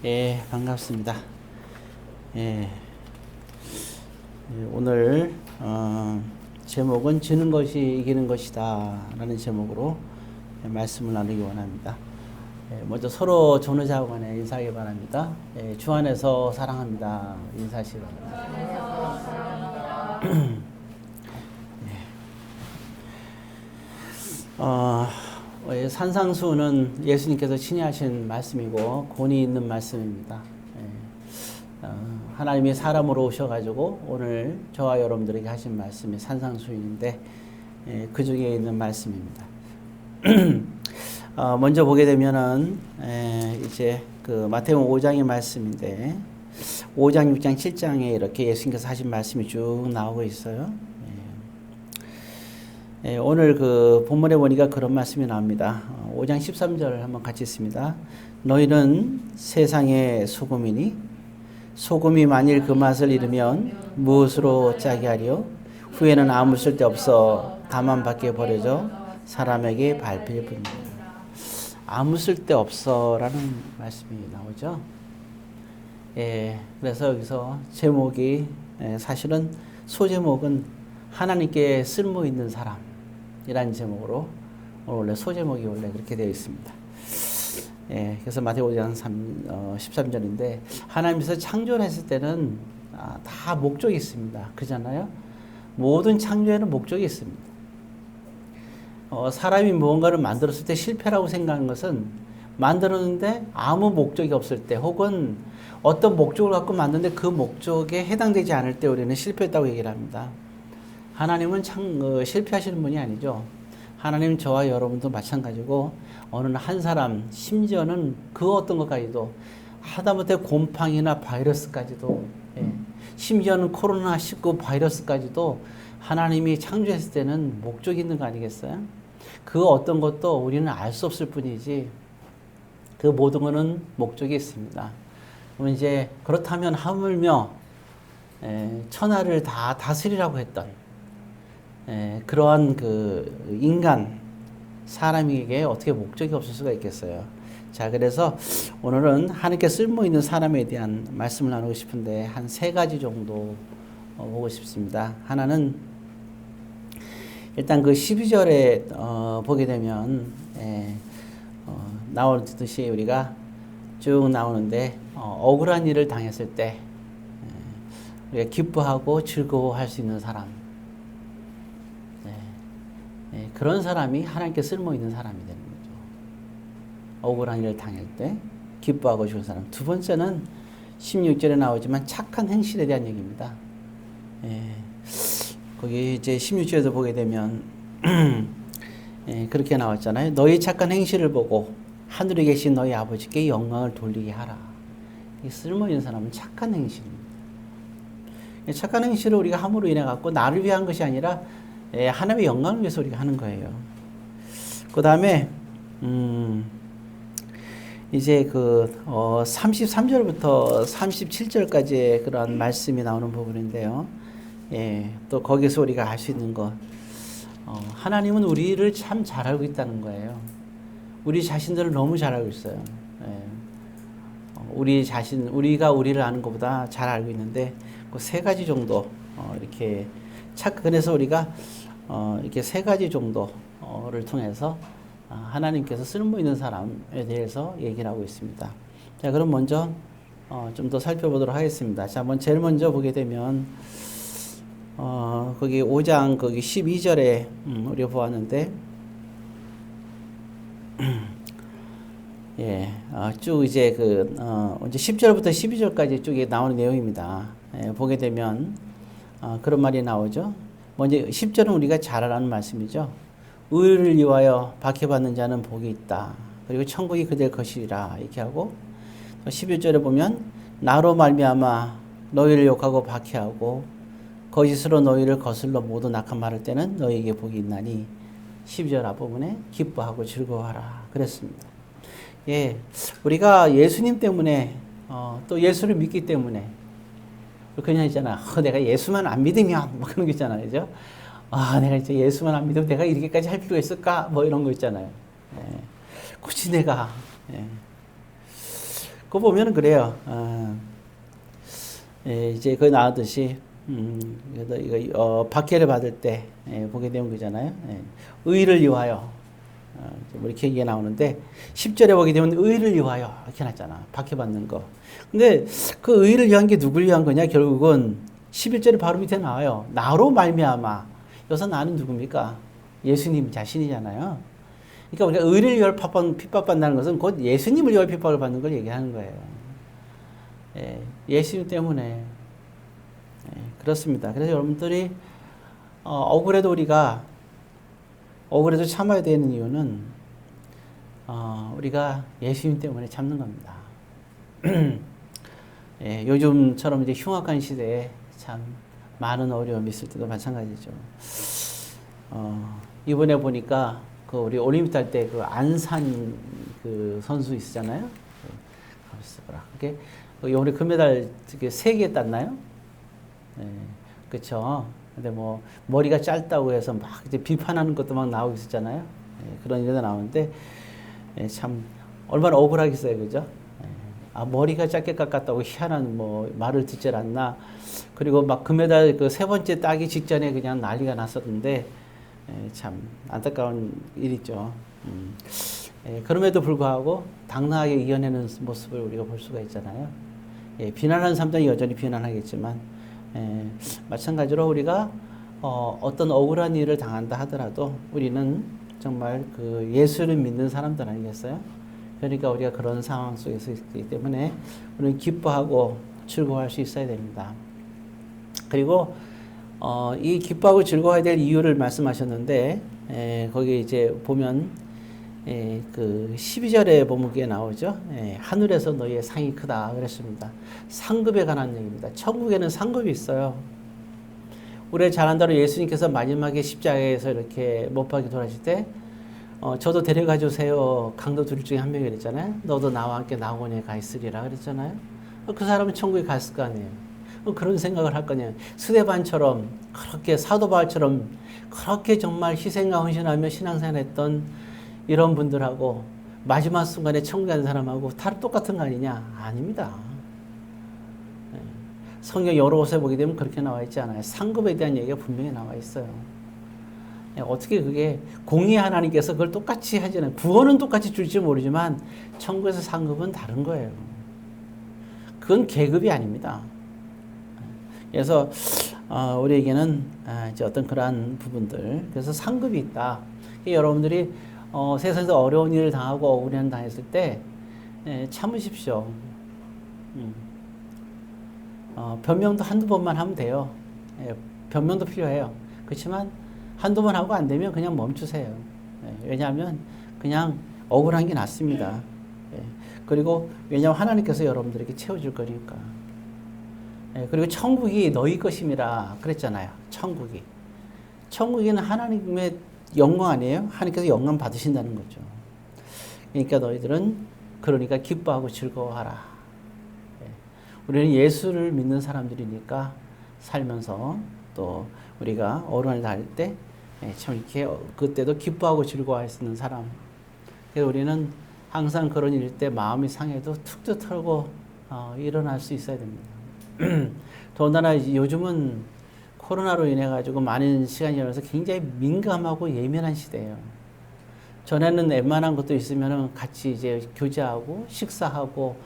예, 반갑습니다. 예, 오늘 제목은 지는 것이 이기는 것이다 라는 제목으로 말씀을 나누기 원합니다. 먼저 서로 전후좌우 간에 인사하기 바랍니다. 주 안에서 사랑합니다. 인사하시기 바랍니다. 산상수는 예수님께서 친히 하신 말씀이고 권위 있는 말씀입니다. 하나님이 사람으로 오셔가지고 오늘 저와 여러분들에게 하신 말씀이 산상수인데 그 중에 있는 말씀입니다. 먼저 보게 되면은 이제 그 마태복음 5장의 말씀인데 5장, 6장, 7장에 이렇게 예수님께서 하신 말씀이 쭉 나오고 있어요. 오늘 그 본문에 보니까 그런 말씀이 나옵니다. 5장 13절 한번 같이 읽습니다. 너희는 세상의 소금이니 소금이 만일 그 맛을 잃으면 무엇으로 짜게 하리요? 후에는 아무 쓸데없어 다만 밖에 버려져 사람에게 밟힐 뿐이다. 아무 쓸데없어라는 말씀이 나오죠. 그래서 여기서 제목이 사실은 소제목은 하나님께 쓸모 있는 사람이라는 제목으로 원래 소제목이 원래 그렇게 되어 있습니다. 그래서 마태복음 5장 13절인데 하나님께서 창조를 했을 때는 다 목적이 있습니다. 그잖아요. 모든 창조에는 목적이 있습니다. 사람이 무언가를 만들었을 때 실패라고 생각하는 것은 만들었는데 아무 목적이 없을 때 혹은 어떤 목적을 갖고 만드는데 그 목적에 해당되지 않을 때 우리는 실패했다고 얘기를 합니다. 하나님은 실패하시는 분이 아니죠. 하나님 저와 여러분도 마찬가지고 어느 한 사람 심지어는 그 어떤 것까지도 하다못해 곰팡이나 바이러스까지도 심지어는 코로나19 바이러스까지도 하나님이 창조했을 때는 목적이 있는 거 아니겠어요? 그 어떤 것도 우리는 알 수 없을 뿐이지 그 모든 것은 목적이 있습니다. 그럼 이제 그렇다면 하물며 천하를 다 다스리라고 했던 그러한 그 인간 사람에게 어떻게 목적이 없을 수가 있겠어요. 자, 그래서 오늘은 하나님께 쓸모 있는 사람에 대한 말씀을 나누고 싶은데 한 세 가지 정도 보고 싶습니다. 하나는 일단 그 12절에 보게 되면 나오듯이 우리가 쭉 나오는데 억울한 일을 당했을 때 우리가 기뻐하고 즐거워할 수 있는 사람, 그런 사람이 하나님께 쓸모 있는 사람이 되는 거죠. 억울한 일을 당할 때 기뻐하고 좋은 사람. 두 번째는 16절에 나오지만 착한 행실에 대한 얘기입니다. 거기 이제 16절에도 보게 되면 그렇게 나왔잖아요. 너희 착한 행실을 보고 하늘에 계신 너희 아버지께 영광을 돌리게 하라. 이 쓸모 있는 사람은 착한 행실입니다. 착한 행실을 우리가 함으로 인해 갖고 나를 위한 것이 아니라 하나님의 영광을 위해서 우리가 하는 거예요. 그 다음에 이제 그 33절부터 37절까지의 그런 말씀이 나오는 부분인데요. 또 거기서 우리가 알 수 있는 것, 하나님은 우리를 참 잘 알고 있다는 거예요. 우리 자신들을 너무 잘 알고 있어요. 우리가 우리를 아는 것보다 잘 알고 있는데 그 세 가지 정도 이렇게 그래서 우리가 이렇게 세 가지 정도를 통해서 하나님께서 쓸모 있는 사람에 대해서 얘기를 하고 있습니다. 자, 그럼 먼저 좀 더 살펴보도록 하겠습니다. 자, 제일 먼저 보게 되면 거기 5장 거기 12절에 우리가 보았는데 쭉 이제 이제 10절부터 12절까지 쭉 나오는 내용입니다. 보게 되면 그런 말이 나오죠. 먼저 10절은 우리가 잘 아는 말씀이죠. 의를 위하여 박해받는 자는 복이 있다. 그리고 천국이 그들 것이라 이렇게 하고 11절에 보면 나로 말미암아 너희를 욕하고 박해하고 거짓으로 너희를 거슬러 모두 낙한 말할 때는 너희에게 복이 있나니 12절 앞부분에 기뻐하고 즐거워하라 그랬습니다. 우리가 예수님 때문에 또 예수를 믿기 때문에 그냥 있잖아. 내가 예수만 안 믿으면 뭐 그런 거 있잖아요. 그죠? 내가 이제 예수만 안 믿으면 내가 이렇게까지 할 필요가 있을까? 뭐 이런 거 있잖아요. 굳이 내가 그거 보면은 그래요. 이제 그 나왔듯이, 이거, 박해를 받을 때, 보게 되면 그잖아요. 의를 위하여. 뭐 이렇게 얘기가 나오는데, 10절에 보게 되면 의를 위하여. 이렇게 나잖아. 박해받는 거. 근데 그 의를 위한 게 누굴 위한 거냐? 결국은 11절에 바로 밑에 나와요. 나로 말미암아. 여기서 나는 누굽니까? 예수님 자신이잖아요. 그러니까 우리가 의를 위하여 핍박받는다는 것은 곧 예수님을 위하여 핍박을 받는 걸 얘기하는 거예요. 예수님 때문에. 그렇습니다. 그래서 여러분들이 억울해도 우리가 억울해도 참아야 되는 이유는 우리가 예수님 때문에 참는 겁니다. 요즘처럼 이제 흉악한 시대에 참 많은 어려움이 있을 때도 마찬가지죠. 이번에 보니까 그 우리 올림픽 할 때 그 안산 그 선수 있었잖아요. 그게 우리 금메달 3개 땄나요? 그렇죠. 근데 뭐 머리가 짧다고 해서 막 이제 비판하는 것도 막 나오고 있었잖아요. 그런 일도 나오는데 참 얼마나 억울하겠어요, 그죠? 머리가 짧게 깎았다고 희한한 뭐 말을 듣지 않나. 그리고 막 금메달 그 3번째 따기 직전에 그냥 난리가 났었는데 참 안타까운 일이죠. 그럼에도 불구하고 당당하게 이겨내는 모습을 우리가 볼 수가 있잖아요. 비난하는 사람들은 여전히 비난하겠지만 마찬가지로 우리가 어떤 억울한 일을 당한다 하더라도 우리는 정말 그 예수를 믿는 사람들 아니겠어요? 그러니까 우리가 그런 상황 속에서 있기 때문에 우리는 기뻐하고 즐거워할 수 있어야 됩니다. 그리고 이 기뻐하고 즐거워야 될 이유를 말씀하셨는데 거기 이제 보면 그 12절에 보면 그게 나오죠. 하늘에서 너희의 상이 크다 그랬습니다. 상급에 관한 얘기입니다. 천국에는 상급이 있어요. 우리 잘 안다로 예수님께서 마지막에 십자가에서 이렇게 못 박혀 돌아가실 때 저도 데려가 주세요. 강도 둘 중에 한 명이 그랬잖아요. 너도 나와 함께 낙원에 가 있으리라 그랬잖아요. 그 사람은 천국에 갔을 거 아니에요. 그런 생각을 할 거냐. 스데반처럼 그렇게 사도 바울처럼 그렇게 정말 희생과 헌신하며 신앙생활했던 이런 분들하고 마지막 순간에 천국에 가는 사람하고 다 똑같은 거 아니냐? 아닙니다. 성경 여러 곳에 보게 되면 그렇게 나와 있지 않아요. 상급에 대한 얘기가 분명히 나와 있어요. 어떻게 그게 공의 하나님께서 그걸 똑같이 하지는 구원은 똑같이 줄지 모르지만 천국에서 상급은 다른 거예요. 그건 계급이 아닙니다. 그래서 우리에게는 이제 어떤 그러한 부분들 그래서 상급이 있다. 여러분들이 세상에서 어려운 일을 당하고 억울한 당했을 때 참으십시오. 변명도 한두 번만 하면 돼요. 변명도 필요해요. 그렇지만 한두 번 하고 안 되면 그냥 멈추세요. 왜냐하면 그냥 억울한 게 낫습니다. 그리고 왜냐하면 하나님께서 여러분들에게 채워줄 거니까. 그리고 천국이 너희 것임이라 그랬잖아요. 천국에는 하나님의 영광 아니에요? 하나님께서 영광 받으신다는 거죠. 그러니까 너희들은 그러니까 기뻐하고 즐거워하라. 우리는 예수를 믿는 사람들이니까 살면서 또 우리가 어려움을 당할 때 참 이렇게 그때도 기뻐하고 즐거워할 수 있는 사람. 그래서 우리는 항상 그런 일 때 마음이 상해도 툭툭 털고 일어날 수 있어야 됩니다. 더군다나 요즘은 코로나로 인해 가지고 많은 시간이 지나서 굉장히 민감하고 예민한 시대예요. 전에는 웬만한 것도 있으면 같이 이제 교제하고 식사하고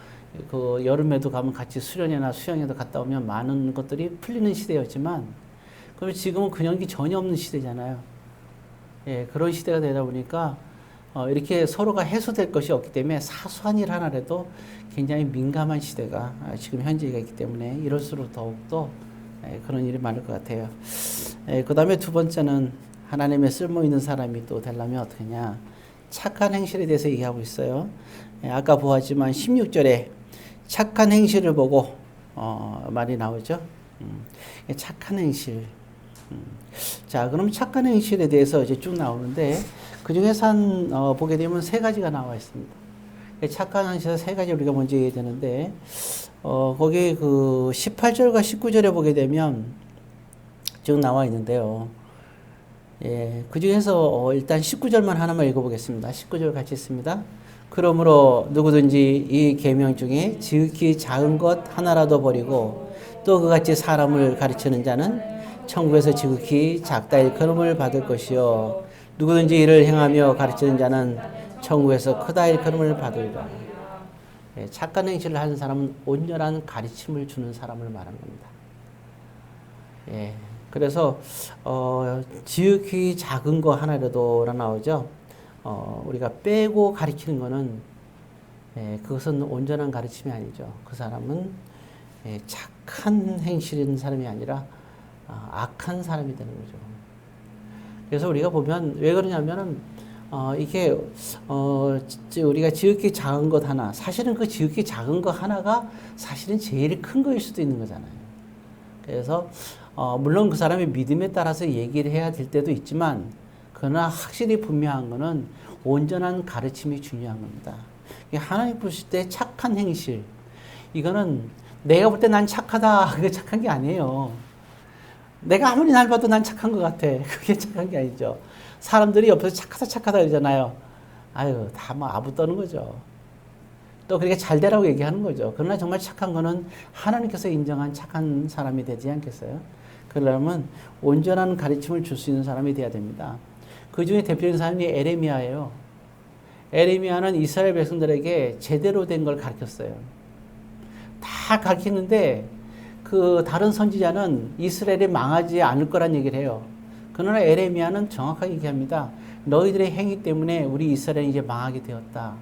그 여름에도 가면 같이 수련회나 수영에도 갔다 오면 많은 것들이 풀리는 시대였지만 그럼 지금은 그런 게 전혀 없는 시대잖아요. 그런 시대가 되다 보니까 이렇게 서로가 해소될 것이 없기 때문에 사소한 일 하나라도 굉장히 민감한 시대가 지금 현재가 있기 때문에 이럴수록 더욱더 그런 일이 많을 것 같아요. 그 다음에 두 번째는 하나님의 쓸모 있는 사람이 또 되려면 어떻게 하냐. 착한 행실에 대해서 얘기하고 있어요. 아까 보았지만 16절에 착한 행실을 보고 말이 나오죠. 착한 행실. 자, 그럼 착한 행실에 대해서 이제 쭉 나오는데 그 중에서 보게 되면 3가지가 나와 있습니다. 착한 행실에서 3가지 우리가 먼저 얘기해야 되는데 거기 그 18절과 19절에 보게 되면 쭉 나와 있는데요. 그 중에서 일단 19절만 하나만 읽어보겠습니다. 19절 같이 있습니다. 그러므로 누구든지 이 계명 중에 지극히 작은 것 하나라도 버리고 또 그같이 사람을 가르치는 자는 천국에서 지극히 작다 일컬음을 받을 것이요 누구든지 이를 행하며 가르치는 자는 천국에서 크다 일컬음을 받으리라. 예, 착한 행실을 하는 사람은 온전한 가르침을 주는 사람을 말하는 겁니다. 예, 그래서 지극히 작은 거 하나라도라 나오죠. 우리가 빼고 가르치는 거는 그것은 온전한 가르침이 아니죠. 그 사람은 착한 행실인 사람이 아니라 악한 사람이 되는 거죠. 그래서 우리가 보면 왜 그러냐면은 이게 우리가 지극히 작은 것 하나, 사실은 그 지극히 작은 것 하나가 사실은 제일 큰 거일 수도 있는 거잖아요. 그래서 물론 그 사람의 믿음에 따라서 얘기를 해야 될 때도 있지만 그러나 확실히 분명한 거는 온전한 가르침이 중요한 겁니다. 하나님 보실 때 착한 행실, 이거는 내가 볼 때 난 착하다, 그게 착한 게 아니에요. 내가 아무리 날 봐도 난 착한 것 같아. 그게 착한 게 아니죠. 사람들이 옆에서 착하다 그러잖아요. 아유, 다 뭐 아부 떠는 거죠. 또 그렇게 잘 되라고 얘기하는 거죠. 그러나 정말 착한 거는 하나님께서 인정한 착한 사람이 되지 않겠어요? 그러려면 온전한 가르침을 줄 수 있는 사람이 돼야 됩니다. 그 중에 대표적인 사람이 에레미야예요. 에레미야는 이스라엘 백성들에게 제대로 된 걸 가르쳤어요. 다 가르치는데 그 다른 선지자는 이스라엘이 망하지 않을 거란 얘기를 해요. 그러나 에레미야는 정확하게 얘기합니다. 너희들의 행위 때문에 우리 이스라엘이 이제 망하게 되었다.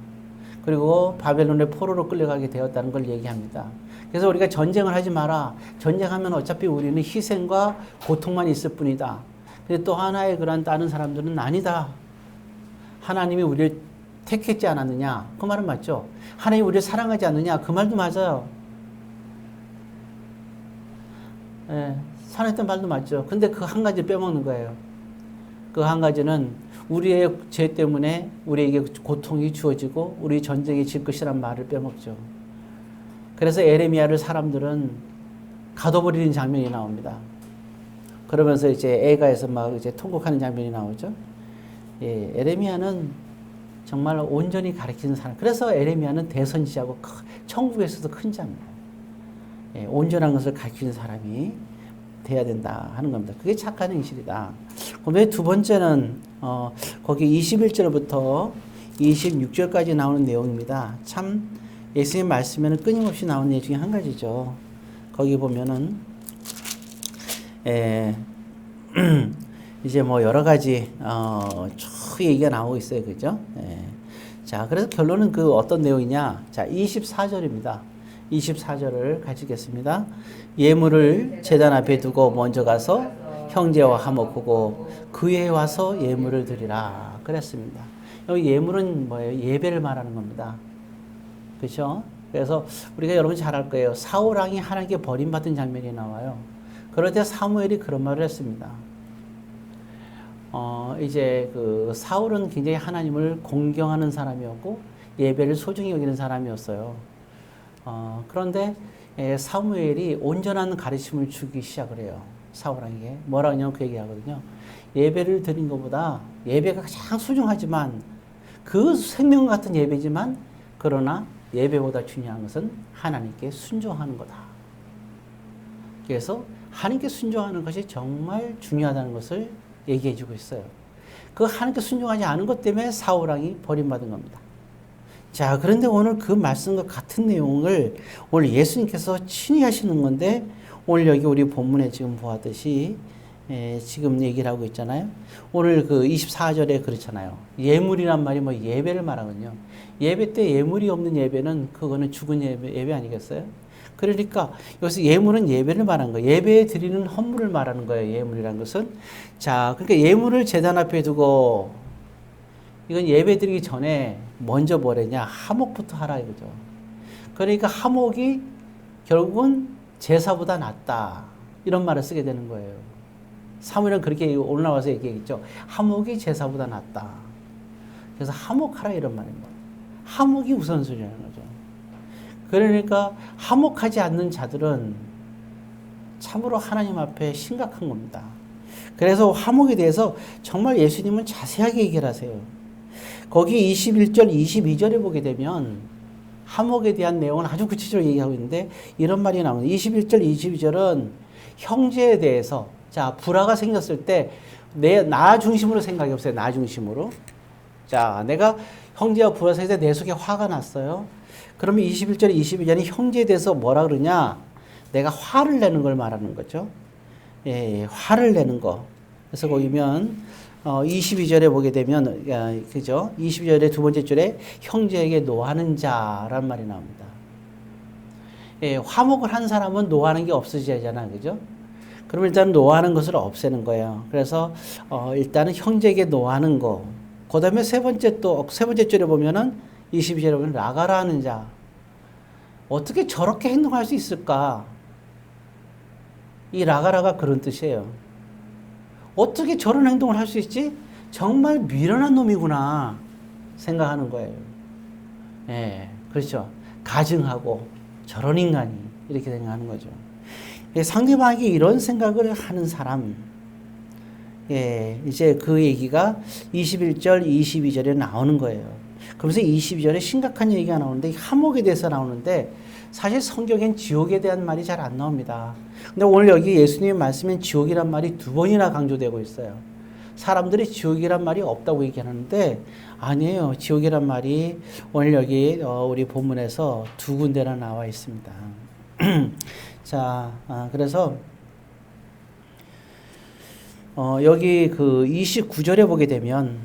그리고 바벨론의 포로로 끌려가게 되었다는 걸 얘기합니다. 그래서 우리가 전쟁을 하지 마라. 전쟁하면 어차피 우리는 희생과 고통만 있을 뿐이다. 근데 또 하나의 그런 다른 사람들은 아니다. 하나님이 우리를 택했지 않았느냐. 그 말은 맞죠. 하나님이 우리를 사랑하지 않느냐. 그 말도 맞아요. 예, 사랑했던 말도 맞죠. 근데 그 한 가지 빼먹는 거예요. 그 한 가지는 우리의 죄 때문에 우리에게 고통이 주어지고 우리 전쟁이 질 것이란 말을 빼먹죠. 그래서 에레미야를 사람들은 가둬버리는 장면이 나옵니다. 그러면서 이제 애가에서 막 이제 통곡하는 장면이 나오죠. 예, 에레미야는 정말 온전히 가르치는 사람. 그래서 에레미야는 대선지자고 천국에서도 큰 자입니다. 예, 온전한 것을 가르치는 사람이 돼야 된다 하는 겁니다. 그게 착한 행실이다. 그다음에 두 번째는 거기 21절부터 26절까지 나오는 내용입니다. 참 예수님 말씀에는 끊임없이 나오는 내용 중에 한 가지죠. 거기 보면은 이제 뭐 여러 가지 쭉 얘기가 나오고 있어요, 그죠? 자, 그래서 결론은 그 어떤 내용이냐? 자, 24절입니다. 24절을 가지겠습니다. 예물을 제단 앞에 두고 먼저 가서 형제와 화목하고 그에 와서 예물을 드리라 그랬습니다. 여기 예물은 뭐예요? 예배를 말하는 겁니다. 그렇죠? 그래서 우리가 여러분 잘 알 거예요. 사울 왕이 하나님께 버림받은 장면이 나와요. 그럴 때 사무엘이 그런 말을 했습니다. 이제 그 사울은 굉장히 하나님을 공경하는 사람이었고 예배를 소중히 여기는 사람이었어요. 그런데 사무엘이 온전한 가르침을 주기 시작을 해요. 사울왕에게. 뭐라고 하냐면 그 얘기하거든요. 예배를 드린 것보다 예배가 가장 소중하지만 그 생명 같은 예배지만 그러나 예배보다 중요한 것은 하나님께 순종하는 거다. 그래서 하나님께 순종하는 것이 정말 중요하다는 것을 얘기해 주고 있어요. 그 하나님께 순종하지 않은 것 때문에 사울왕이 버림받은 겁니다. 자, 그런데 오늘 그 말씀과 같은 내용을 오늘 예수님께서 친히 하시는 건데 오늘 여기 우리 본문에 지금 보았듯이 지금 얘기를 하고 있잖아요. 오늘 그 24절에 그렇잖아요. 예물이란 말이 뭐 예배를 말하거든요. 예배 때 예물이 없는 예배는 그거는 죽은 예배 아니겠어요? 그러니까 여기서 예물은 예배를 말하는 거예요. 예배에 드리는 헌물을 말하는 거예요. 예물이라는 것은. 자, 그러니까 예물을 제단 앞에 두고 이건 예배 드리기 전에 먼저 뭐랬냐? 하목부터 하라 이거죠. 그러니까 하목이 결국은 제사보다 낫다. 이런 말을 쓰게 되는 거예요. 사무엘은 그렇게 올라와서 얘기했죠. 하목이 제사보다 낫다. 그래서 하목하라 이런 말입니다. 하목이 우선순위라는 거죠. 그러니까 하목하지 않는 자들은 참으로 하나님 앞에 심각한 겁니다. 그래서 화목에 대해서 정말 예수님은 자세하게 얘기를 하세요. 거기 21절, 22절에 보게 되면 화목에 대한 내용은 아주 구체적으로 얘기하고 있는데 이런 말이 나옵니다. 21절, 22절은 형제에 대해서 자, 불화가 생겼을 때 나 중심으로 생각이 없어요. 나 중심으로. 자, 내가 형제와 불화가 생겼을 때 내 속에 화가 났어요. 그러면 21절, 22절이 형제에 대해서 뭐라 그러냐? 내가 화를 내는 걸 말하는 거죠. 예, 화를 내는 거. 그래서 보면 22절에 보게 되면 그죠? 22절의 두 번째 줄에 형제에게 노하는 자란 말이 나옵니다. 예, 화목을 한 사람은 노하는 게 없어지잖아, 그죠? 그럼 일단 노하는 것을 없애는 거예요. 그래서 일단은 형제에게 노하는 거. 그다음에 세 번째 줄에 보면은 22절에 보면 라가라 하는 자. 어떻게 저렇게 행동할 수 있을까? 이 라가라가 그런 뜻이에요. 어떻게 저런 행동을 할 수 있지? 정말 미련한 놈이구나 생각하는 거예요. 예, 그렇죠. 가증하고 저런 인간이 이렇게 생각하는 거죠. 상대방에게 이런 생각을 하는 사람, 예, 이제 그 얘기가 21절, 22절에 나오는 거예요. 그러면서 22절에 심각한 얘기가 나오는데 화목에 대해서 나오는데 사실 성경엔 지옥에 대한 말이 잘 안 나옵니다. 근데 오늘 여기 예수님의 말씀엔 지옥이란 말이 두 번이나 강조되고 있어요. 사람들이 지옥이란 말이 없다고 얘기하는데 아니에요. 지옥이란 말이 오늘 여기 우리 본문에서 두 군데나 나와 있습니다. 자, 그래서 여기 그 29절에 보게 되면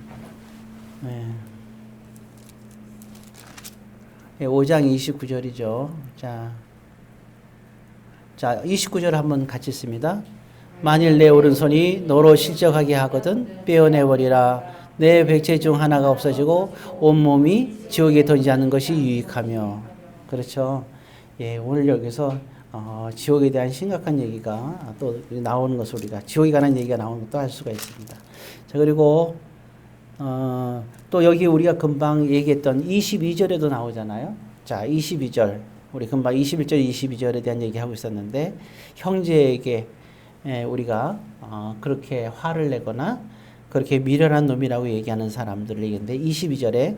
5장 29절이죠. 자, 29절 한번 같이 읽습니다. 만일 내 오른손이 너로 실족하게 하거든 빼어내버리라. 내 백체 중 하나가 없어지고 온몸이 지옥에 던지지 않는 것이 유익하며. 그렇죠. 예, 오늘 여기서 지옥에 대한 심각한 얘기가 또 나오는 것을 우리가 지옥에 관한 얘기가 나오는 것도 알 수가 있습니다. 자, 그리고 또 여기 우리가 금방 얘기했던 22절에도 나오잖아요. 자, 22절. 우리 금방 21절, 22절에 대한 얘기하고 있었는데 형제에게 우리가 그렇게 화를 내거나 그렇게 미련한 놈이라고 얘기하는 사람들을 얘기했는데 22절에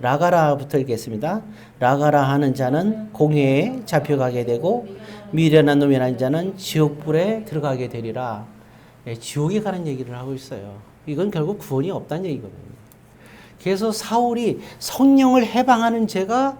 라가라부터 읽겠습니다. 라가라 하는 자는 공회에 잡혀가게 되고 미련한 놈이라는 자는 지옥불에 들어가게 되리라. 지옥에 가는 얘기를 하고 있어요. 이건 결국 구원이 없다는 얘기거든요. 그래서 사울이 성령을 해방하는 죄가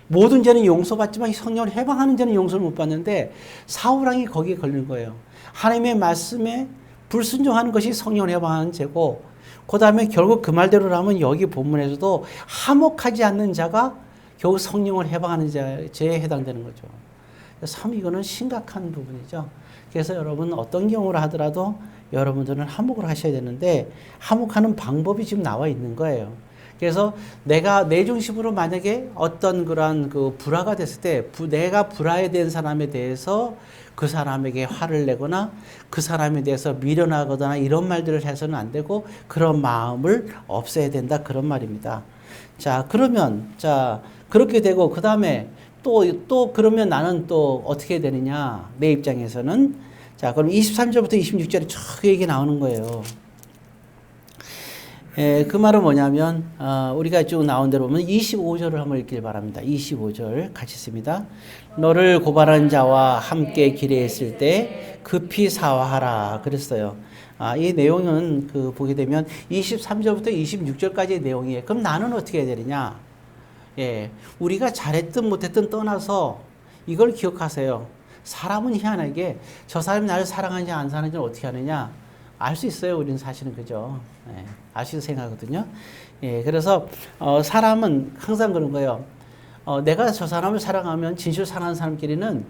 모든 죄는 용서받지만 성령을 해방하는 죄는 용서를 못 받는데 사울왕이 거기에 걸린 거예요. 하나님의 말씀에 불순종하는 것이 성령을 해방하는 죄고 그 다음에 결국 그 말대로라면 여기 본문에서도 화목하지 않는 자가 결국 성령을 해방하는 죄에 해당되는 거죠. 참 이거는 심각한 부분이죠. 그래서 여러분 어떤 경우를 하더라도 여러분들은 화목을 하셔야 되는데 화목하는 방법이 지금 나와 있는 거예요. 그래서 내가 내 중심으로 만약에 어떤 그런 그 불화가 됐을 때 내가 불화에 대한 사람에 대해서 그 사람에게 화를 내거나 그 사람에 대해서 미련하거나 이런 말들을 해서는 안 되고 그런 마음을 없애야 된다 그런 말입니다. 자, 그러면 자 그렇게 되고 그 다음에 또 그러면 나는 또 어떻게 되느냐 내 입장에서는 자 그럼 23절부터 26절에 쭉 얘기 나오는 거예요. 그 말은 뭐냐면 우리가 쭉 나온 대로 보면 25절을 한번 읽길 바랍니다. 25절 같이 씁니다. 너를 고발한 자와 함께 길에 있을 때 급히 사화하라 그랬어요. 이 내용은 보게 되면 23절부터 26절까지의 내용이에요. 그럼 나는 어떻게 해야 되느냐? 예, 우리가 잘했든 못했든 떠나서 이걸 기억하세요. 사람은 희한하게 저 사람이 나를 사랑하는지 안 사랑하는지 어떻게 하느냐? 알 수 있어요. 우리는 사실은 그죠. 예, 알 수 있어 생각하거든요. 예, 그래서 사람은 항상 그런 거예요. 내가 저 사람을 사랑하면 진실로 사랑하는 사람끼리는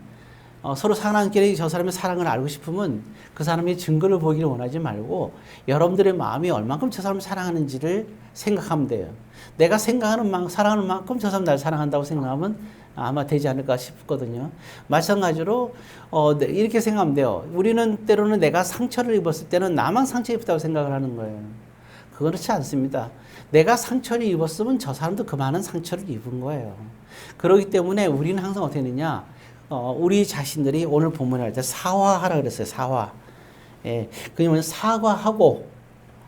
서로 사랑하는끼리 저 사람의 사랑을 알고 싶으면 그 사람의 증거를 보기를 원하지 말고 여러분들의 마음이 얼만큼 저 사람을 사랑하는지를 생각하면 돼요. 내가 생각하는 사랑하는 만큼 저 사람 나를 사랑한다고 생각하면 아마 되지 않을까 싶거든요. 마찬가지로 이렇게 생각하면 돼요. 우리는 때로는 내가 상처를 입었을 때는 나만 상처 입었다고 생각을 하는 거예요. 그렇지 않습니다. 내가 상처를 입었으면 저 사람도 그 많은 상처를 입은 거예요. 그렇기 때문에 우리는 항상 어떻게 했느냐 우리 자신들이 오늘 본문에 할 때 사화하라 그랬어요. 사화. 예, 그러면 사과하고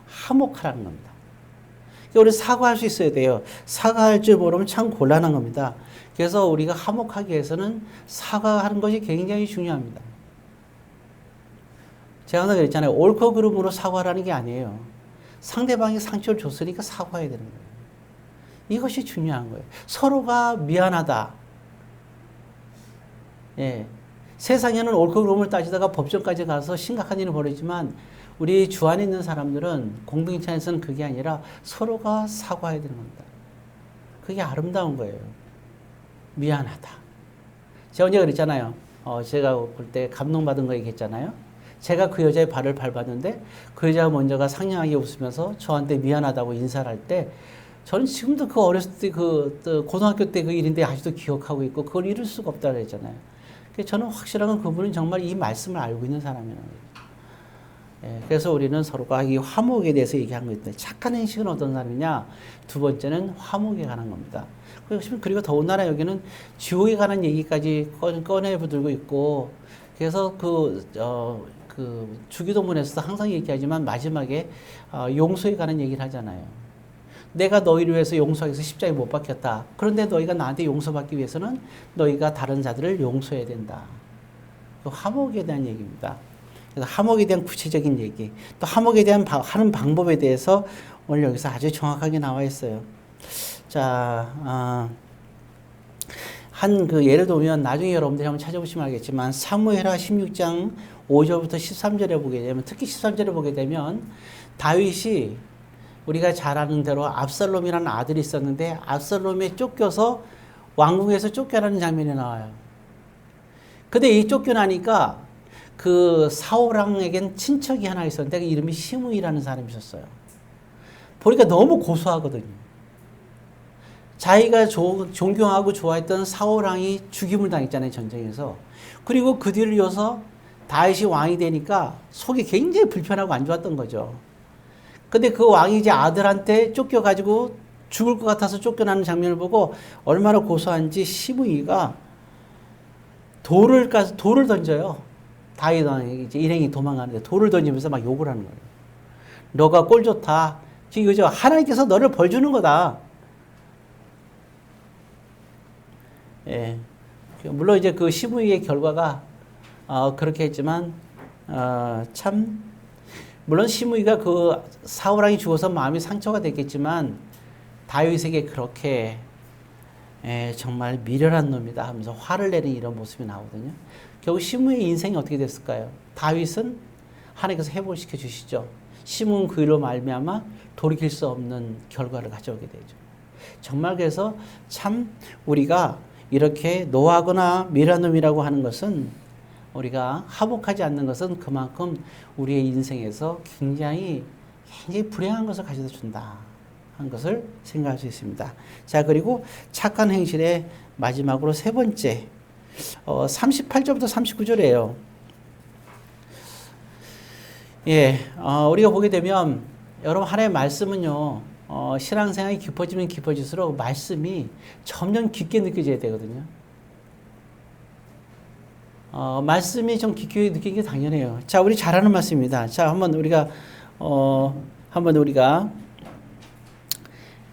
화목하라는 겁니다. 그러니까 우리 사과할 수 있어야 돼요. 사과할 줄 모르면 참 곤란한 겁니다. 그래서 우리가 화목하기 위해서는 사과하는 것이 굉장히 중요합니다. 제가 하나 그랬잖아요. 옳고 그름으로 사과라는 게 아니에요. 상대방이 상처를 줬으니까 사과해야 되는 거예요. 이것이 중요한 거예요. 서로가 미안하다. 예. 세상에는 옳고 그름을 따지다가 법정까지 가서 심각한 일이 벌어지지만 우리 주 안에 있는 사람들은 공동체 안에서는 그게 아니라 서로가 사과해야 되는 겁니다. 그게 아름다운 거예요. 미안하다. 제가 언제 그랬잖아요. 제가 볼 때 감동받은 거 얘기했잖아요. 제가 그 여자의 발을 밟았는데 그 여자가 먼저가 상냥하게 웃으면서 저한테 미안하다고 인사를 할 때 저는 지금도 그 어렸을 때 고등학교 때 그 일인데 아직도 기억하고 있고 그걸 잃을 수가 없다고 그랬잖아요. 저는 확실한 건 그분은 정말 이 말씀을 알고 있는 사람이라는 거예요. 예, 그래서 우리는 서로가 이 화목에 대해서 얘기한 거예요. 착한 행식은 어떤 사람이냐? 두 번째는 화목에 관한 겁니다. 그리고 더군다나 여기는 지옥에 관한 얘기까지 꺼내들고 있고, 그래서 그 주기도문에서도 항상 얘기하지만 마지막에 용서에 관한 얘기를 하잖아요. 내가 너희를 위해서 용서하기 위해서 십자가에 못 박혔다. 그런데 너희가 나한테 용서받기 위해서는 너희가 다른 자들을 용서해야 된다. 그 화목에 대한 얘기입니다. 그래서 화목에 대한 구체적인 얘기, 또 화목에 대한 하는 방법에 대해서 오늘 여기서 아주 정확하게 나와 있어요. 자, 예를 들면 나중에 여러분들이 한번 찾아보시면 알겠지만 사무엘하 16장 5절부터 13절에 보게 되면, 특히 13절에 보게 되면 다윗이 우리가 잘 아는 대로 압살롬이라는 아들이 있었는데 압살롬에 쫓겨서 왕궁에서 쫓겨나는 장면이 나와요. 근데 이 쫓겨나니까 그 사울왕에겐 친척이 하나 있었는데 그 이름이 시므이라는 사람이 있었어요. 보니까 너무 고소하거든요. 자기가 존경하고 좋아했던 사울왕이 죽임을 당했잖아요, 전쟁에서. 그리고 그 뒤를 이어서 다윗이 왕이 되니까 속이 굉장히 불편하고 안 좋았던 거죠. 근데 그 왕이 이제 아들한테 쫓겨가지고 죽을 것 같아서 쫓겨나는 장면을 보고 얼마나 고소한지 시므이가 돌을 던져요. 다윗 왕이 이제 일행이 도망가는데 돌을 던지면서 막 욕을 하는 거예요. 너가 꼴 좋다. 지금 이거죠. 하나님께서 너를 벌 주는 거다. 예. 물론 이제 그 시므이의 결과가 그렇게 했지만 참 물론 시므이가 그 사울왕이 죽어서 마음이 상처가 됐겠지만 다윗에게 그렇게 정말 미련한 놈이다 하면서 화를 내는 이런 모습이 나오거든요. 결국 시므이의 인생이 어떻게 됐을까요? 다윗은 하나님께서 회복시켜 주시죠. 시므이는 그 일로 말미암아 돌이킬 수 없는 결과를 가져오게 되죠. 정말 그래서 참 우리가 이렇게 노하거나 미련한 놈이라고 하는 것은, 우리가 화목하지 않는 것은 그만큼 우리의 인생에서 굉장히 불행한 것을 가져다 준다 하는 것을 생각할 수 있습니다. 자, 그리고 착한 행실의 마지막으로 세 번째, 38절부터 39절이에요. 예, 우리가 보게 되면 여러분 하나님의 말씀은요, 신앙생활이 깊어지면 깊어질수록 말씀이 점점 깊게 느껴져야 되거든요. 말씀이 좀 깊게 느끼는 게 당연해요. 자, 우리 잘하는 말씀입니다. 자, 한번 우리가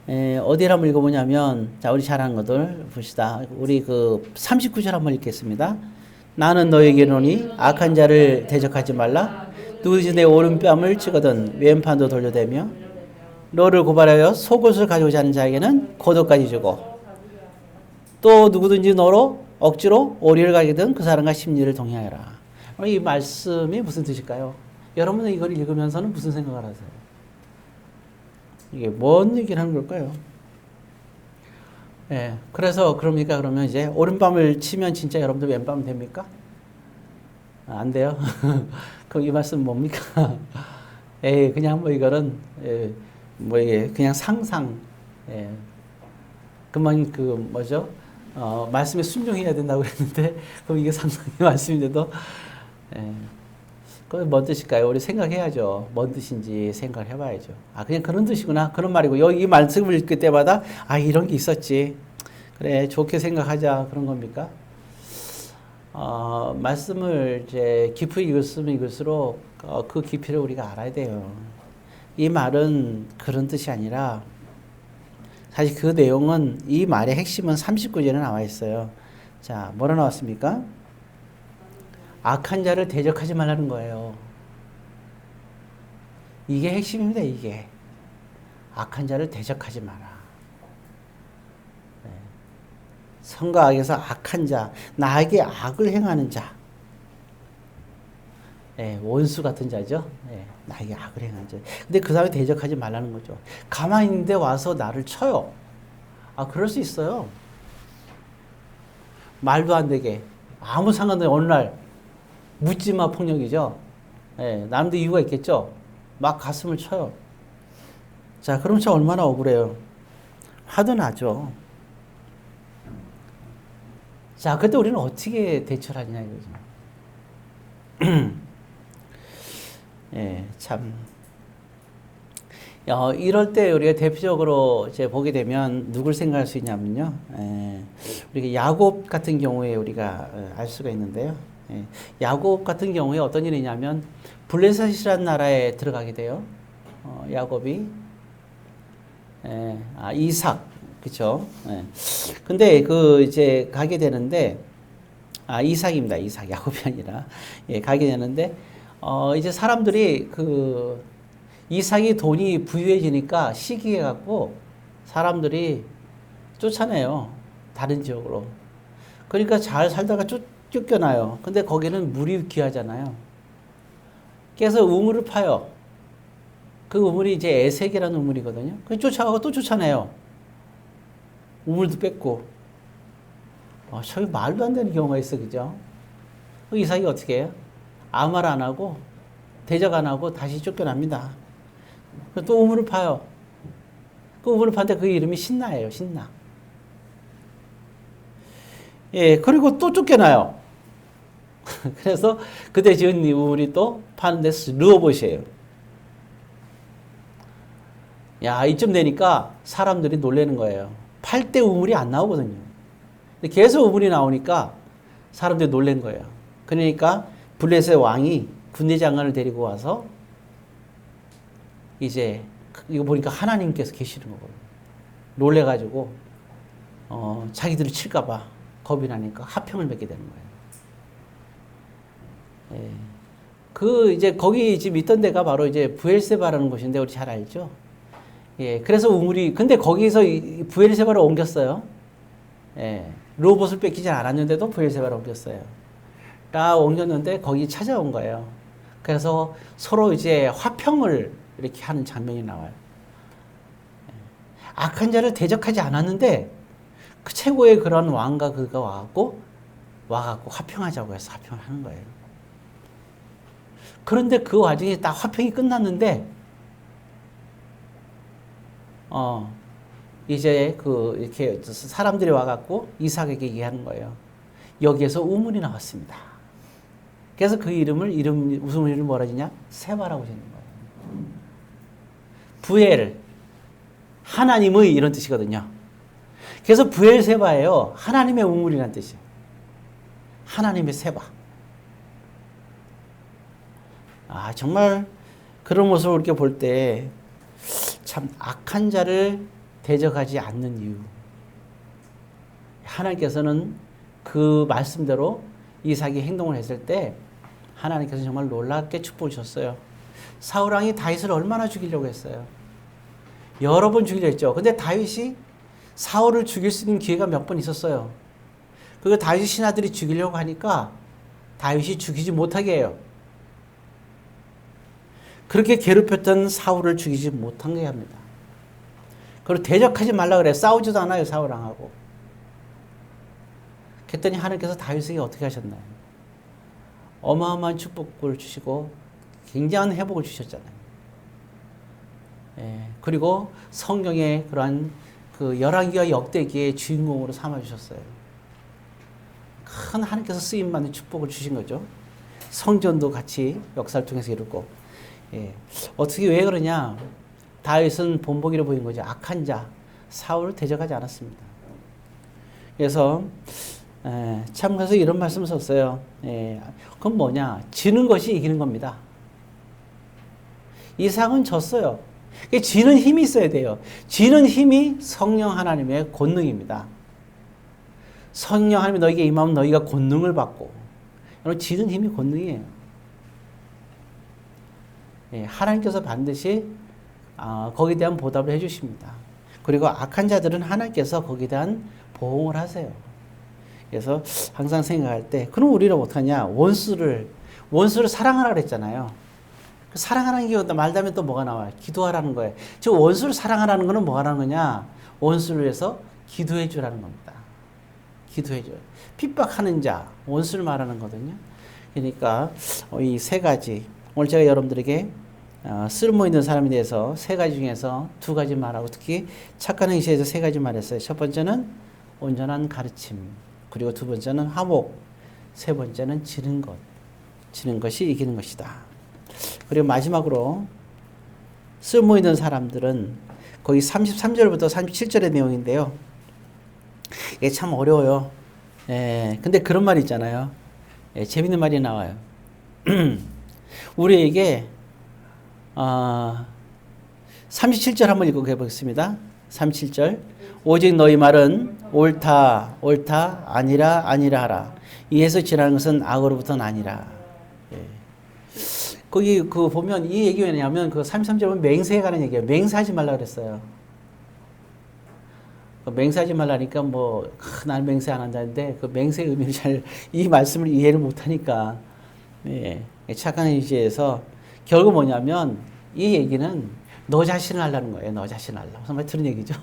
어디를 한번 읽어보냐면, 자, 우리 잘하는 것들 봅시다. 우리 그 39절 한번 읽겠습니다. 나는 너에게 이르노니 악한 자를 대적하지 말라. 누구든지 내 오른뺨을 치거든 왼판도 돌려대며 너를 고발하여 속옷을 가져오지 않은 자에게는 고도까지 주고, 또 누구든지 너로 억지로 오리를 가게든 그 사람과 심리를 동의하여라. 이 말씀이 무슨 뜻일까요? 여러분은 이걸 읽으면서는 무슨 생각을 하세요? 이게 뭔 얘기를 하는 걸까요? 예, 그래서 그러면 이제 오른밤을 치면 진짜 여러분들 왼밤 됩니까? 안 돼요? 그럼 이 말씀 뭡니까? 그냥 뭐 이거는 이게 그냥 상상. 그만 뭐죠? 말씀에 순종해야 된다고 그랬는데, 그럼 이게 상상의 말씀인데도, 그건 뭔 뜻일까요? 우리 생각해야죠. 뭔 뜻인지 생각을 해봐야죠. 그냥 그런 뜻이구나. 그런 말이고, 여기 말씀을 읽을 때마다, 이런 게 있었지. 그래, 좋게 생각하자. 그런 겁니까? 말씀을 이제 깊이 읽으면 읽을수록 그 깊이를 우리가 알아야 돼요. 이 말은 그런 뜻이 아니라, 사실 그 내용은 이 말의 핵심은 39절에 나와 있어요. 자, 뭐라 나왔습니까? 악한 자를 대적하지 말라는 거예요. 이게 핵심입니다. 이게 악한 자를 대적하지 마라. 네. 선과 악에서 악한 자, 나에게 악을 행하는 자, 네, 원수 같은 자죠. 네, 나에게 악을 행하는 자. 근데 그 사람을 대적하지 말라는 거죠. 가만히 있는데 와서 나를 쳐요. 아, 그럴 수 있어요. 말도 안 되게 아무 상관없이 어느 날 묻지마 폭력이죠. 네, 나름대로 이유가 있겠죠. 막 가슴을 쳐요. 자, 그럼 저 얼마나 억울해요. 화도 나죠. 자, 그때 우리는 어떻게 대처를 하냐 이거죠. 예, 참. 이럴 때 우리가 대표적으로 이제 보게 되면 누굴 생각할 수 있냐면요. 우리가 야곱 같은 경우에 우리가 알 수가 있는데요. 야곱 같은 경우에 어떤 일이 있냐면 블레셋이라는 나라에 들어가게 돼요. 야곱이 이삭 그렇죠. 근데 그 이제 가게 되는데 이삭입니다. 이삭 야곱이 아니라 가게 되는데 이제 사람들이 그 이삭이 돈이 부유해지니까 시기해 갖고 사람들이 쫓아내요. 다른 지역으로. 그러니까 잘 살다가 쫓겨나요. 근데 거기는 물이 귀하잖아요. 그래서 우물을 파요. 그 우물이 이제 에색이라는 우물이거든요. 그 쫓아가고 또 쫓아내요. 우물도 뺏고. 저기 말도 안 되는 경우가 있어, 그죠? 그 이삭이 어떻게 해요? 아무 말 안 하고, 대적 안 하고 다시 쫓겨납니다. 또 우물을 파요. 그 우물을 파는데 그 이름이 신나예요, 신나. 예, 그리고 또 쫓겨나요. 그래서 그때 지은 이 우물이 또 파는 데서 르호봇이에요. 야, 이쯤 되니까 사람들이 놀라는 거예요. 팔 때 우물이 안 나오거든요. 근데 계속 우물이 나오니까 사람들이 놀란 거예요. 그러니까 블레셋 왕이 군대 장관을 데리고 와서 이제 이거 보니까 하나님께서 계시는 거거든요. 놀래가지고 자기들을 칠까봐 겁이 나니까 화평을 맺게 되는 거예요. 예. 그 이제 거기 지금 있던 데가 바로 이제 브엘세바라는 곳인데 우리 잘 알죠? 예. 그래서 우물이 근데 거기서 브엘세바로 옮겼어요. 예. 르호봇을 뺏기지 않았는데도 브엘세바로 옮겼어요. 딱 옮겼는데 거기 찾아온 거예요. 그래서 서로 이제 화평을 이렇게 하는 장면이 나와요. 악한 자를 대적하지 않았는데 그 최고의 그런 왕과 그가 와갖고 화평하자고 해서 화평을 하는 거예요. 그런데 그 와중에 딱 화평이 끝났는데 이제 그 이렇게 사람들이 와갖고 이삭에게 얘기하는 거예요. 여기에서 우물이 나왔습니다. 그래서 그 우물 이름을 뭐라 하냐? 세바라고 짓는 거예요. 부엘, 하나님의 이런 뜻이거든요. 그래서 부엘세바예요. 하나님의 우물이라는 뜻이에요. 하나님의 세바. 정말 그런 모습을 이렇게 볼 때 참 악한 자를 대적하지 않는 이유. 하나님께서는 그 말씀대로 이삭이 행동을 했을 때 하나님께서 정말 놀랍게 축복을 주셨어요. 사울왕이 다윗을 얼마나 죽이려고 했어요. 여러 번 죽이려 했죠. 근데 다윗이 사울을 죽일 수 있는 기회가 몇 번 있었어요. 그리고 다윗 신하들이 죽이려고 하니까 다윗이 죽이지 못하게 해요. 그렇게 괴롭혔던 사울을 죽이지 못하게 합니다. 그리고 대적하지 말라 그래요. 싸우지도 않아요, 사울왕하고. 그랬더니 하나님께서 다윗에게 어떻게 하셨나요? 어마어마한 축복을 주시고 굉장한 회복을 주셨잖아요. 예, 그리고 성경의 그러한 그 열왕기와 역대기의 주인공으로 삼아주셨어요. 큰 하나님께서 쓰임받는 축복을 주신 거죠. 성전도 같이 역사를 통해서 이루고. 예, 어떻게 왜 그러냐? 다윗은 본보기로 보인 거죠. 악한 자 사울을 대적하지 않았습니다. 그래서 참 그래서 이런 말씀을 썼어요. 그건 뭐냐? 지는 것이 이기는 겁니다. 이삭은 졌어요. 지는 힘이 있어야 돼요. 지는 힘이 성령 하나님의 권능입니다. 성령 하나님이 너에게 임하면 너희가 권능을 받고. 여러분, 지는 힘이 권능이에요. 예, 하나님께서 반드시 거기에 대한 보답을 해주십니다. 그리고 악한 자들은 하나님께서 거기에 대한 보응을 하세요. 그래서 항상 생각할 때, 그럼 우리는 어떡하냐? 원수를 사랑하라 그랬잖아요. 사랑하라는 게 말하면 또 뭐가 나와요? 기도하라는 거예요. 즉 원수를 사랑하라는 거는 뭐 하라는 거냐? 원수를 위해서 기도해 주라는 겁니다. 기도해 줘요. 핍박하는 자, 원수를 말하는 거거든요. 그러니까 이 세 가지, 오늘 제가 여러분들에게 쓸모 있는 사람에 대해서 세 가지 중에서 두 가지 말하고, 특히 착한 행실에서 세 가지 말했어요. 첫 번째는 온전한 가르침, 그리고 두 번째는 화목, 세 번째는 지는 것. 지는 것이 이기는 것이다. 그리고 마지막으로 쓸모 있는 사람들은 거기 33절부터 37절의 내용인데요. 이게 참 어려워요. 예, 근데 그런 말이 있잖아요. 예, 재밌는 말이 나와요. 우리에게 37절 한번 읽어보겠습니다. 37절. 오직 너희 말은 옳다, 옳다, 아니라, 아니라 하라. 이에서 지나는 것은 악으로부터는 아니라. 예. 거기 보면 이 얘기 왜냐면 33절은 맹세에 관한 얘기예요. 맹세하지 말라 그랬어요. 맹세하지 말라니까 나는 맹세 안 한다는데 그 맹세의 의미를 이 말씀을 이해를 못하니까. 예. 착한 의지에서 결국 뭐냐면 이 얘기는 너 자신을 알라는 거예요. 너 자신을 알라. 정말 들은 얘기죠.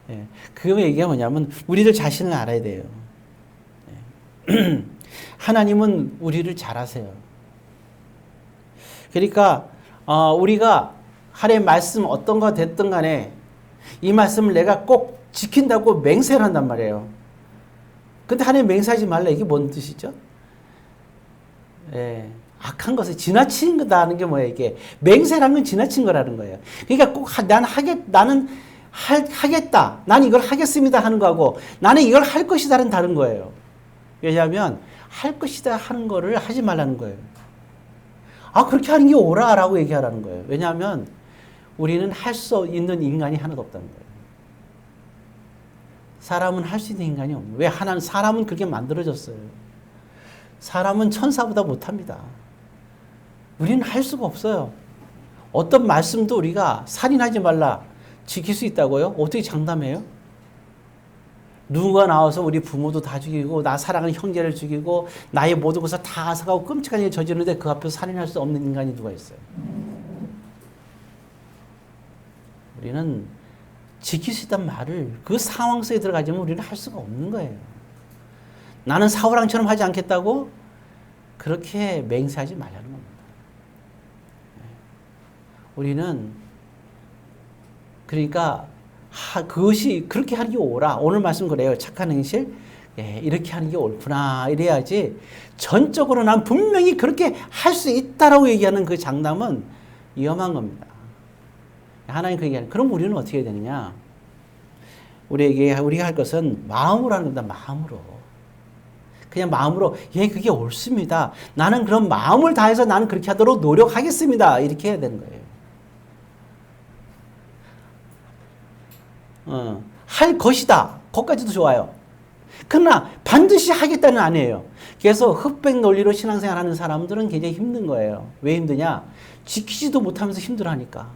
예. 그 얘기가 뭐냐면 우리들 자신을 알아야 돼요. 예. 하나님은 우리를 잘 아세요. 그러니까 우리가 하나님의 말씀 어떤 거 됐든 간에 이 말씀을 내가 꼭 지킨다고 맹세를 한단 말이에요. 근데 하나님 맹세하지 말라. 이게 뭔 뜻이죠? 예. 악한 것을 지나친 거다는 게 뭐예요? 이게 맹세라는 건 지나친 거라는 거예요. 그러니까 꼭 나는 하겠다. 나는 이걸 하겠습니다 하는 거하고 나는 이걸 할 것이다는 다른 거예요. 왜냐하면 할 것이다 하는 거를 하지 말라는 거예요. 그렇게 하는 게 옳아라고 얘기하라는 거예요. 왜냐하면 우리는 할 수 있는 인간이 하나도 없다는 거예요. 사람은 할 수 있는 인간이 없는 거예요. 왜? 사람은 그렇게 만들어졌어요. 사람은 천사보다 못합니다. 우리는 할 수가 없어요. 어떤 말씀도 우리가 살인하지 말라 지킬 수 있다고요? 어떻게 장담해요? 누군가 나와서 우리 부모도 다 죽이고 나 사랑하는 형제를 죽이고 나의 모든 것을 다 앗아가고 끔찍한 일을 저지르는데 그 앞에서 살인할 수 없는 인간이 누가 있어요? 우리는 지킬 수 있다는 말을 그 상황 속에 들어가지면 우리는 할 수가 없는 거예요. 나는 사울왕처럼 하지 않겠다고 그렇게 맹세하지 말라는 겁니다. 우리는 그러니까 그것이 그렇게 하는 게 옳아. 오늘 말씀 그래요. 착한 행실. 예, 이렇게 하는 게 옳구나. 이래야지 전적으로 난 분명히 그렇게 할 수 있다라고 얘기하는 그 장담은 위험한 겁니다. 하나님 그 얘기하는. 그럼 우리는 어떻게 해야 되느냐? 우리가 할 것은 마음으로 하는 겁니다. 마음으로. 그냥 마음으로 그게 옳습니다. 나는 그런 마음을 다해서 나는 그렇게 하도록 노력하겠습니다. 이렇게 해야 되는 거예요. 할 것이다. 거기까지도 좋아요. 그러나 반드시 하겠다는 아니에요. 그래서 흑백 논리로 신앙생활 하는 사람들은 굉장히 힘든 거예요. 왜 힘드냐? 지키지도 못하면서 힘들어하니까.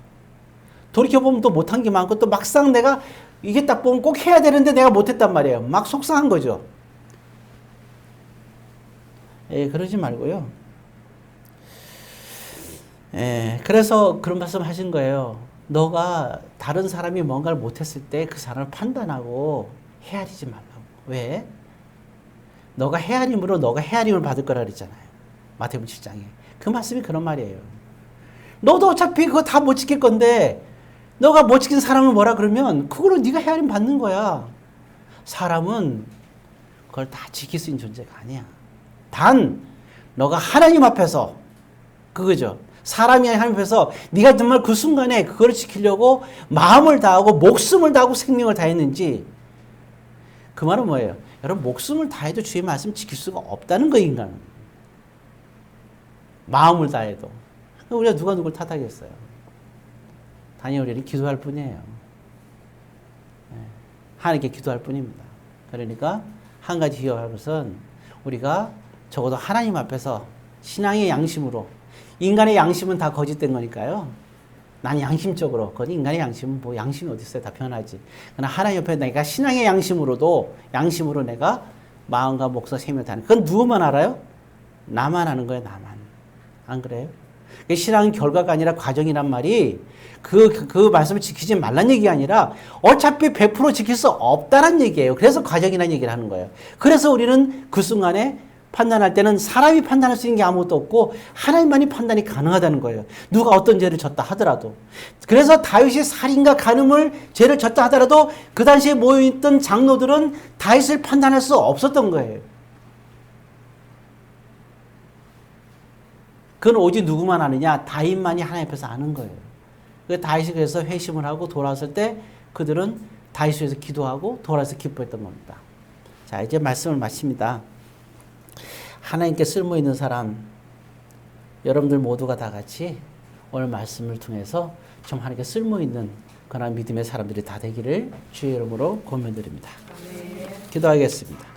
돌이켜보면 또 못한 게 많고 또 막상 내가 이게 딱 보면 꼭 해야 되는데 내가 못했단 말이에요. 막 속상한 거죠. 그러지 말고요. 그래서 그런 말씀 하신 거예요. 너가 다른 사람이 뭔가를 못했을 때 그 사람을 판단하고 헤아리지 말라고. 왜? 너가 헤아림으로 너가 헤아림을 받을 거라 그랬잖아요. 마태복음 7장에. 그 말씀이 그런 말이에요. 너도 어차피 그거 다 못 지킬 건데 너가 못 지킨 사람을 뭐라 그러면 그걸로 네가 헤아림 받는 거야. 사람은 그걸 다 지킬 수 있는 존재가 아니야. 단 너가 하나님 앞에서 그거죠. 사람이 아닌 하나님 앞에서 네가 정말 그 순간에 그걸 지키려고 마음을 다하고 목숨을 다하고 생명을 다했는지, 그 말은 뭐예요? 여러분, 목숨을 다해도 주의 말씀 지킬 수가 없다는 거, 인간은. 마음을 다해도. 우리가 누가 누굴 탓하겠어요? 단지 우리는 기도할 뿐이에요. 하나님께 기도할 뿐입니다. 그러니까 한 가지 기억할 것은 우리가 적어도 하나님 앞에서 신앙의 양심으로, 인간의 양심은 다 거짓된 거니까요. 난 양심적으로, 그건 인간의 양심은 뭐 양심이 어디 있어요? 다 변하지. 그러나 하나님 옆에 내가 신앙의 양심으로 내가 마음과 목과 생명을 다하는, 그건 누구만 알아요? 나만 아는 거예요, 나만. 안 그래요? 신앙은 결과가 아니라 과정이란 말이 그 말씀을 지키지 말란 얘기가 아니라 어차피 100% 지킬 수 없다는 얘기예요. 그래서 과정이라는 얘기를 하는 거예요. 그래서 우리는 그 순간에 판단할 때는 사람이 판단할 수 있는 게 아무것도 없고 하나님만이 판단이 가능하다는 거예요. 누가 어떤 죄를 졌다 하더라도. 그래서 다윗이 살인과 간음을 죄를 졌다 하더라도 그 당시에 모여있던 장로들은 다윗을 판단할 수 없었던 거예요. 그건 오직 누구만 아느냐? 다윗만이 하나님 앞에서 아는 거예요. 다윗이 그래서 회심을 하고 돌아왔을 때 그들은 다윗을 위해서 기도하고 돌아와서 기뻐했던 겁니다. 자, 이제 말씀을 마칩니다. 하나님께 쓸모 있는 사람, 여러분들 모두가 다 같이 오늘 말씀을 통해서 좀 하나님께 쓸모 있는 그런 믿음의 사람들이 다 되기를 주의 이름으로 권면드립니다. 기도하겠습니다.